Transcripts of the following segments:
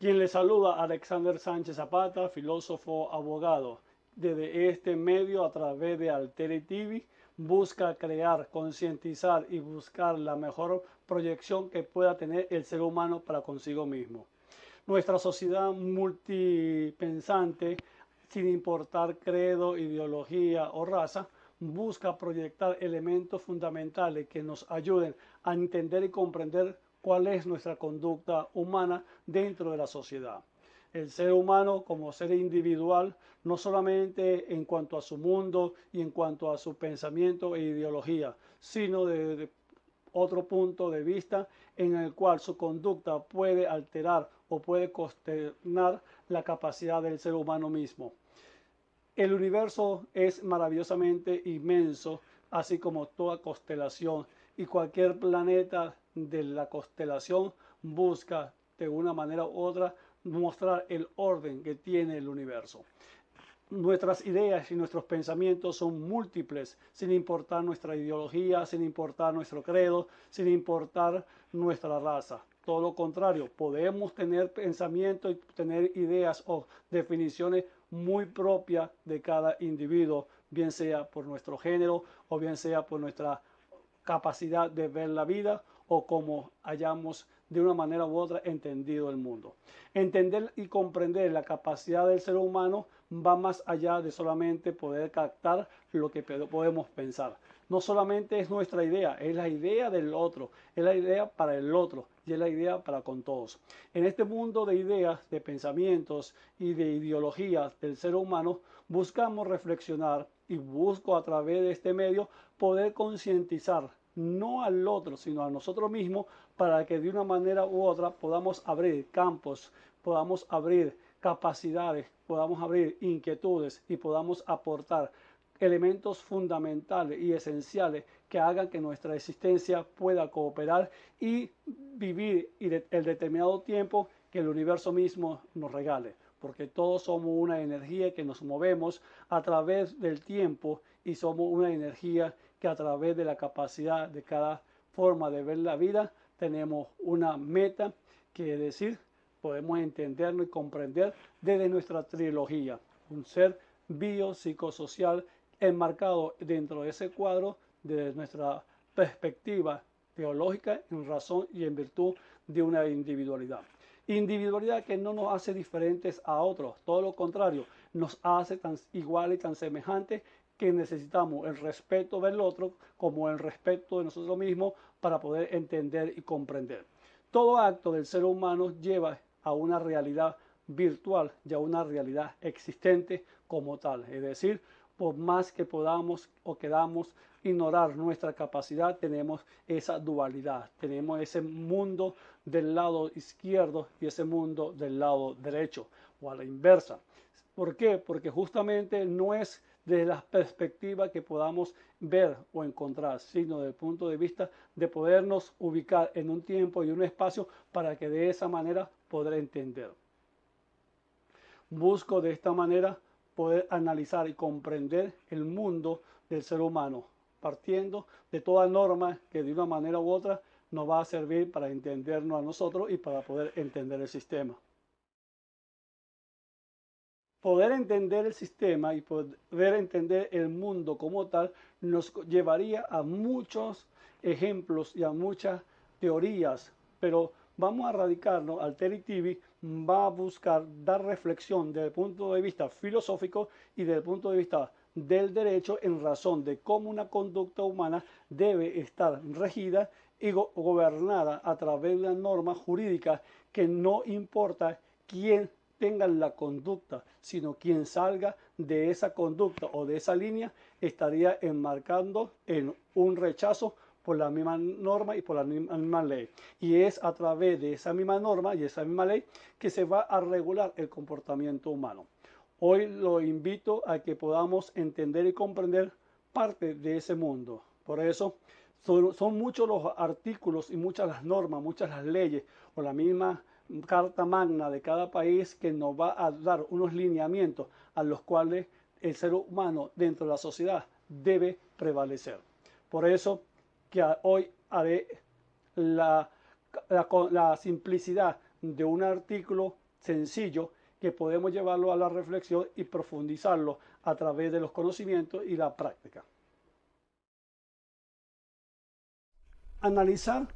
Quien le saluda, Alexander Sánchez Zapata, filósofo, abogado. Desde este medio, a través de Alteri TV, busca crear, concientizar y buscar la mejor proyección que pueda tener el ser humano para consigo mismo. Nuestra sociedad multipensante, sin importar credo, ideología o raza, busca proyectar elementos fundamentales que nos ayuden a entender y comprender cuál es nuestra conducta humana dentro de la sociedad. El ser humano como ser individual, no solamente en cuanto a su mundo y en cuanto a su pensamiento e ideología, sino de otro punto de vista en el cual su conducta puede alterar o puede consternar la capacidad del ser humano mismo. El universo es maravillosamente inmenso, así como toda constelación, y cualquier planeta de la constelación busca de una manera u otra mostrar el orden que tiene el universo. Nuestras ideas y nuestros pensamientos son múltiples, sin importar nuestra ideología, sin importar nuestro credo, sin importar nuestra raza. Todo lo contrario, podemos tener pensamientos y tener ideas o definiciones muy propias de cada individuo, bien sea por nuestro género o bien sea por nuestra capacidad de ver la vida o como hayamos de una manera u otra entendido el mundo. Entender y comprender la capacidad del ser humano va más allá de solamente poder captar lo que podemos pensar. No solamente es nuestra idea, es la idea del otro, es la idea para el otro y es la idea para con todos. En este mundo de ideas, de pensamientos y de ideologías del ser humano, buscamos reflexionar y busco a través de este medio poder concientizar no al otro, sino a nosotros mismos, para que de una manera u otra podamos abrir campos, podamos abrir capacidades, podamos abrir inquietudes y podamos aportar elementos fundamentales y esenciales que hagan que nuestra existencia pueda cooperar y vivir el determinado tiempo que el universo mismo nos regale, porque todos somos una energía que nos movemos a través del tiempo y somos una energía que a través de la capacidad de cada forma de ver la vida tenemos una meta que decir, podemos entenderlo y comprender desde nuestra trilogía, un ser biopsicosocial enmarcado dentro de ese cuadro desde nuestra perspectiva teológica en razón y en virtud de una individualidad. Individualidad que no nos hace diferentes a otros, todo lo contrario, nos hace tan iguales y tan semejantes que necesitamos el respeto del otro como el respeto de nosotros mismos para poder entender y comprender. Todo acto del ser humano lleva a una realidad virtual y a una realidad existente como tal. Es decir, por más que podamos o queramos ignorar nuestra capacidad, tenemos esa dualidad, tenemos ese mundo del lado izquierdo y ese mundo del lado derecho o a la inversa. ¿Por qué? Porque justamente no es desde la perspectiva que podamos ver o encontrar, sino desde el punto de vista de podernos ubicar en un tiempo y un espacio para que de esa manera poder entender. Busco de esta manera poder analizar y comprender el mundo del ser humano, partiendo de toda norma que de una manera u otra nos va a servir para entendernos a nosotros y para poder entender el sistema. Poder entender el sistema y poder entender el mundo como tal nos llevaría a muchos ejemplos y a muchas teorías, pero vamos a radicarnos, Alteri TV va a buscar dar reflexión desde el punto de vista filosófico y desde el punto de vista del derecho en razón de cómo una conducta humana debe estar regida y gobernada a través de una norma jurídica que no importa quién tenga la conducta, sino quien salga de esa conducta o de esa línea estaría enmarcando en un rechazo por la misma norma y por la misma ley. Y es a través de esa misma norma y esa misma ley que se va a regular el comportamiento humano. Hoy lo invito a que podamos entender y comprender parte de ese mundo. Por eso son muchos los artículos y muchas las normas, muchas las leyes o la misma carta magna de cada país que nos va a dar unos lineamientos a los cuales el ser humano dentro de la sociedad debe prevalecer. Por eso que hoy haré la simplicidad de un artículo sencillo que podemos llevarlo a la reflexión y profundizarlo a través de los conocimientos y la práctica. Analizar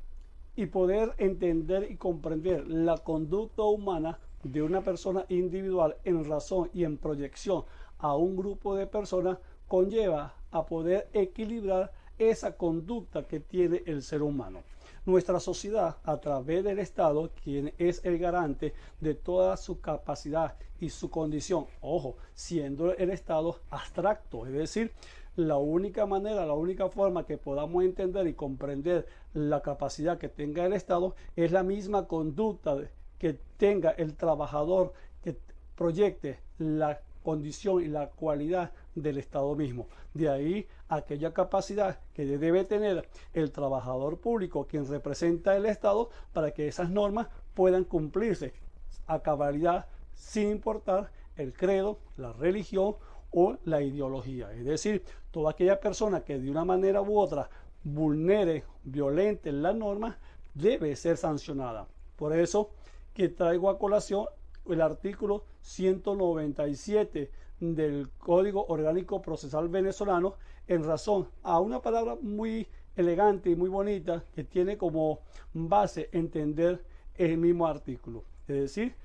y poder entender y comprender la conducta humana de una persona individual en razón y en proyección a un grupo de personas conlleva a poder equilibrar esa conducta que tiene el ser humano. Nuestra sociedad, a través del Estado, quien es el garante de toda su capacidad y su condición, ojo, siendo el Estado abstracto, es decir, la única manera, la única forma que podamos entender y comprender la capacidad que tenga el Estado es la misma conducta que tenga el trabajador que proyecte la condición y la cualidad del Estado mismo. De ahí aquella capacidad que debe tener el trabajador público, quien representa el Estado, para que esas normas puedan cumplirse a cabalidad sin importar el credo, la religión o la ideología. Es decir, toda aquella persona que de una manera u otra vulnere, violente las normas, debe ser sancionada. Por eso que traigo a colación el artículo 197 del Código Orgánico Procesal Venezolano en razón a una palabra muy elegante y muy bonita que tiene como base entender el mismo artículo, es decir,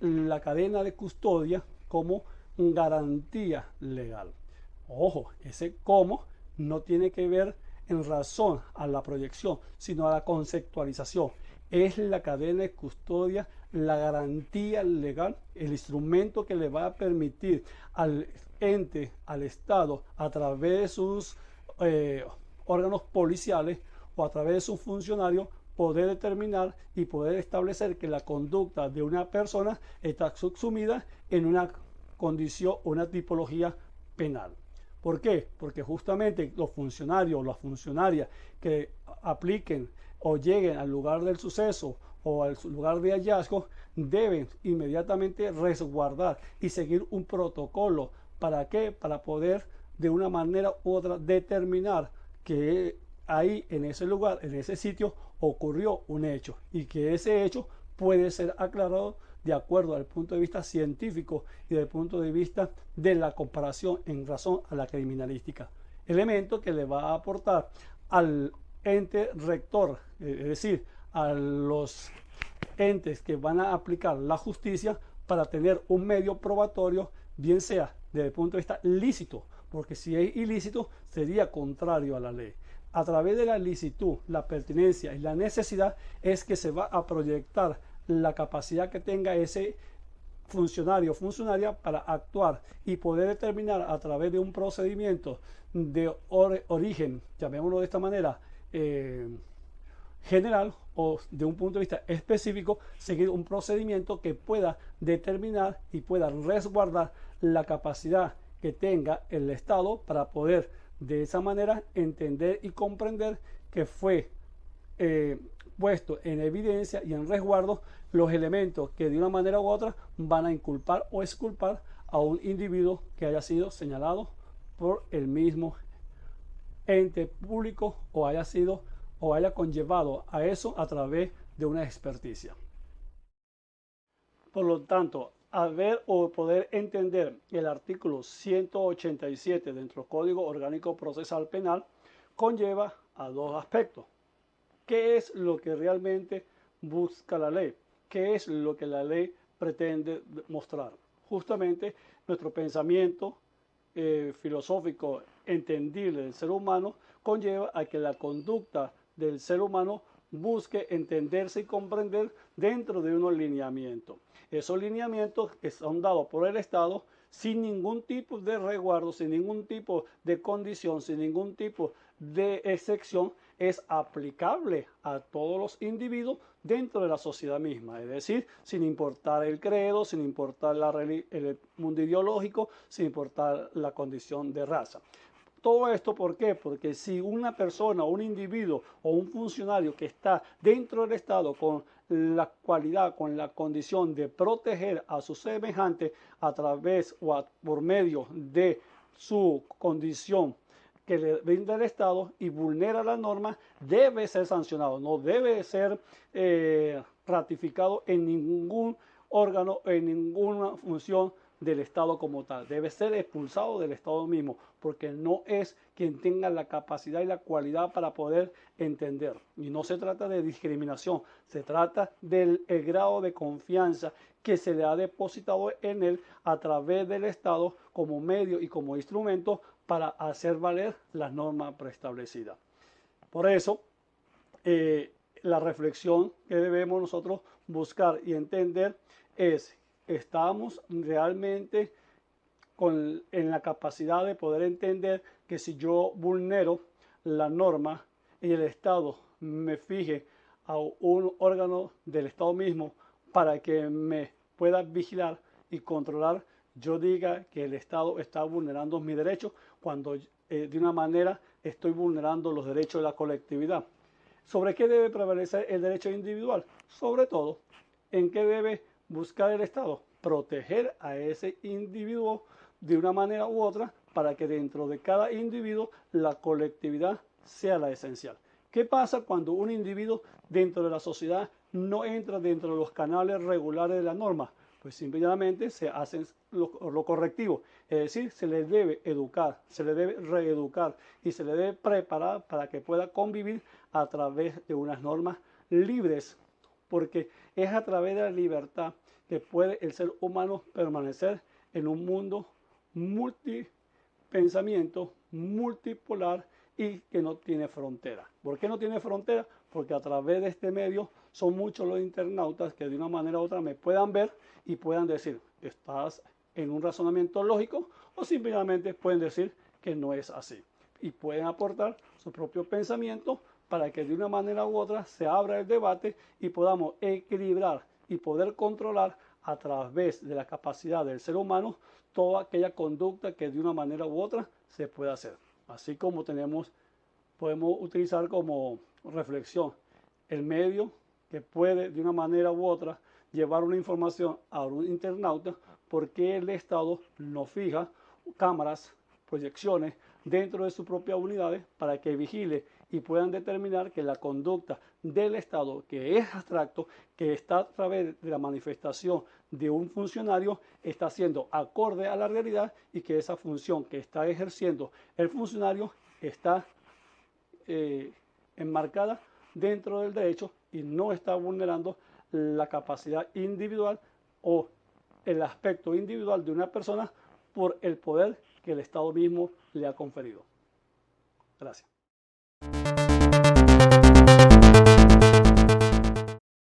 la cadena de custodia como garantía legal. Ojo, ese cómo no tiene que ver en razón a la proyección, sino a la conceptualización. Es la cadena de custodia, la garantía legal, el instrumento que le va a permitir al ente, al Estado, a través de sus órganos policiales o a través de sus funcionarios, poder determinar y poder establecer que la conducta de una persona está subsumida en una condición, una tipología penal. ¿Por qué? Porque justamente los funcionarios o las funcionarias que apliquen o lleguen al lugar del suceso o al lugar de hallazgo deben inmediatamente resguardar y seguir un protocolo. ¿Para qué? Para poder de una manera u otra determinar que ahí en ese lugar, en ese sitio, ocurrió un hecho y que ese hecho puede ser aclarado de acuerdo al punto de vista científico y del punto de vista de la comparación en razón a la criminalística. Elemento que le va a aportar al ente rector, es decir, a los entes que van a aplicar la justicia para tener un medio probatorio, bien sea desde el punto de vista lícito, porque si es ilícito sería contrario a la ley. A través de la licitud, la pertinencia y la necesidad es que se va a proyectar la capacidad que tenga ese funcionario o funcionaria para actuar y poder determinar a través de un procedimiento de origen, llamémoslo de esta manera, general o de un punto de vista específico, seguir un procedimiento que pueda determinar y pueda resguardar la capacidad que tenga el Estado para poder de esa manera entender y comprender que fue puesto en evidencia y en resguardo los elementos que de una manera u otra van a inculpar o exculpar a un individuo que haya sido señalado por el mismo ente público o haya sido o haya conllevado a eso a través de una experticia. Por lo tanto, al ver o poder entender el artículo 187 dentro del Código Orgánico Procesal Penal conlleva a dos aspectos. ¿Qué es lo que realmente busca la ley? ¿Qué es lo que la ley pretende mostrar? Justamente nuestro pensamiento filosófico entendible del ser humano conlleva a que la conducta del ser humano busque entenderse y comprender dentro de unos lineamientos. Esos lineamientos que son dados por el Estado sin ningún tipo de resguardo, sin ningún tipo de condición, sin ningún tipo de excepción, es aplicable a todos los individuos dentro de la sociedad misma, es decir, sin importar el credo, sin importar el mundo ideológico, sin importar la condición de raza. Todo esto, ¿por qué? Porque si una persona, un individuo o un funcionario que está dentro del Estado con la cualidad, con la condición de proteger a su semejante a través o por medio de su condición que le brinda el Estado y vulnera la norma, debe ser sancionado, no debe ser ratificado en ningún órgano en ninguna función del Estado como tal. Debe ser expulsado del Estado mismo, porque no es quien tenga la capacidad y la cualidad para poder entender. Y no se trata de discriminación, se trata del grado de confianza que se le ha depositado en él a través del Estado como medio y como instrumento para hacer valer las normas preestablecidas. Por eso, la reflexión que debemos nosotros buscar y entender es, ¿estamos realmente en la capacidad de poder entender que si yo vulnero la norma y el Estado me fije a un órgano del Estado mismo para que me pueda vigilar y controlar, yo diga que el Estado está vulnerando mis derechos cuando de una manera estoy vulnerando los derechos de la colectividad? ¿Sobre qué debe prevalecer el derecho individual? Sobre todo, ¿en qué debe buscar el Estado? Proteger a ese individuo de una manera u otra para que dentro de cada individuo la colectividad sea la esencial. ¿Qué pasa cuando un individuo dentro de la sociedad no entra dentro de los canales regulares de la norma? Pues simplemente se hacen lo correctivo, es decir, se le debe educar, se le debe reeducar y se le debe preparar para que pueda convivir a través de unas normas libres, porque es a través de la libertad que puede el ser humano permanecer en un mundo multipensamiento, multipolar y que no tiene frontera. ¿Por qué no tiene frontera? Porque a través de este medio son muchos los internautas que de una manera u otra me puedan ver y puedan decir, estás en un razonamiento lógico, o simplemente pueden decir que no es así. Y pueden aportar su propio pensamiento para que de una manera u otra se abra el debate y podamos equilibrar y poder controlar a través de la capacidad del ser humano toda aquella conducta que de una manera u otra se puede hacer. Así como podemos utilizar como reflexión el medio que puede de una manera u otra llevar una información a un internauta, porque el Estado no fija cámaras, proyecciones dentro de sus propias unidades para que vigile y puedan determinar que la conducta del Estado, que es abstracto, que está a través de la manifestación de un funcionario, está siendo acorde a la realidad y que esa función que está ejerciendo el funcionario está enmarcada dentro del derecho y no está vulnerando la capacidad individual o el aspecto individual de una persona por el poder que el Estado mismo le ha conferido. Gracias.